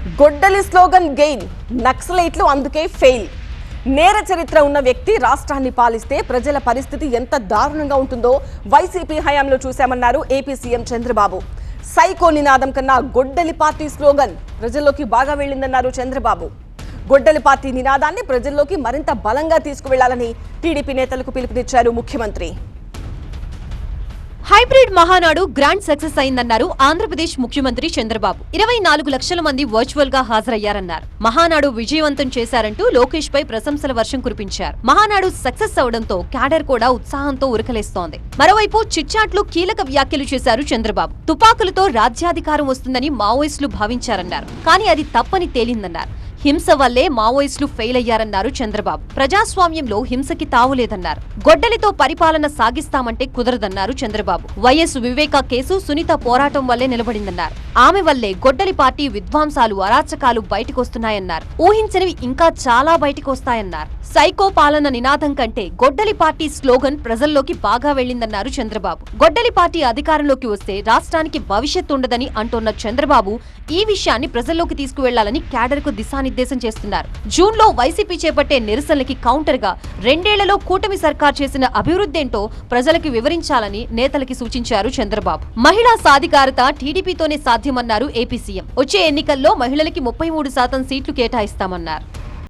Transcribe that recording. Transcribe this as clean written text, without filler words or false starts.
గొడ్డలి slogan gain, నక్సలైట్లు అందుకే ఫెయిల్. నేర చరిత్ర ఉన్న వ్యక్తి రాష్ట్రాన్ని పాలిస్తే ప్రజల పరిస్థితి ఎంత దారుణంగా ఉంటుందో వైసీపీ హయాంలో చూశామన్నారు ఏపీ సీఎం చంద్రబాబు. సైకో నినాదం కన్నా గొడ్డలి పార్టీ స్లోగన్ ప్రజల్లోకి బాగా వెళ్ళిందన్నారు చంద్రబాబు. గొడ్డలి పార్టీ నినాదాన్ని ప్రజల్లోకి మరింత బలంగా తీసుకువెళ్లాలని టీడీపీ నేతలకు పిలుపునిచ్చారు ముఖ్యమంత్రి. హైబ్రిడ్ మహానాడు గ్రాండ్ సక్సెస్ అయిందన్నారు ఆంధ్రప్రదేశ్ ముఖ్యమంత్రి చంద్రబాబు. 24 లక్షల మంది వర్చువల్ గా హాజరయ్యారన్నారు. మహానాడు విజయవంతం చేశారంటూ లోకేష్ పై ప్రశంసల వర్షం కురిపించారు. మహానాడు సక్సెస్ అవడంతో క్యాడర్ కూడా ఉత్సాహంతో ఉరకలేస్తోంది. మరోవైపు చిట్చాట్లు కీలక వ్యాఖ్యలు చేశారు చంద్రబాబు. తుపాకులతో రాజ్యాధికారం వస్తుందని మావోయిస్టులు భావించారన్నారు. కానీ అది తప్పని తేలిందన్నారు. హింస వల్లే మావోయిస్టులు ఫెయిల్ అయ్యారన్నారు చంద్రబాబు. ప్రజాస్వామ్యంలో హింసకి తావులేదన్నారు. గొడ్డలితో పరిపాలన సాగిస్తామంటే కుదరదన్నారు చంద్రబాబు. వైఎస్ వివేక కేసు సునీత పోరాటం వల్లే నిలబడిందన్నారు. ఆమె వల్లే గొడ్డలి పార్టీ విధ్వంసాలు, అరాచకాలు బయటకొస్తున్నాయన్నారు. ఊహించనివి ఇంకా చాలా బయటకొస్తాయన్నారు. సైకో పాలన నినాదం కంటే గొడ్డలి పార్టీ స్లోగన్ ప్రజల్లోకి బాగా వెళ్లిందన్నారు చంద్రబాబు. గొడ్డలి పార్టీ అధికారంలోకి వస్తే రాష్ట్రానికి భవిష్యత్తు ఉండదని అంటున్న చంద్రబాబు ఈ విషయాన్ని ప్రజల్లోకి తీసుకువెళ్లాలని క్యాడర్ కు దిశానిర్దేశం చేస్తున్నారు. జూన్ లో వైసీపీ చేపట్టే నిరసనలకి కౌంటర్ గా 2 ఏళ్లలో కూటమి సర్కార్ చేసిన అభివృద్ధేంటో ప్రజలకు వివరించాలని నేతలకి సూచించారు చంద్రబాబు. మహిళా సాధికారత టీడీపీతోనే సాధ్యమన్నారు ఏపీ సీఎం. వచ్చే ఎన్నికల్లో మహిళలకి 33% సీట్లు కేటాయిస్తామన్నారు.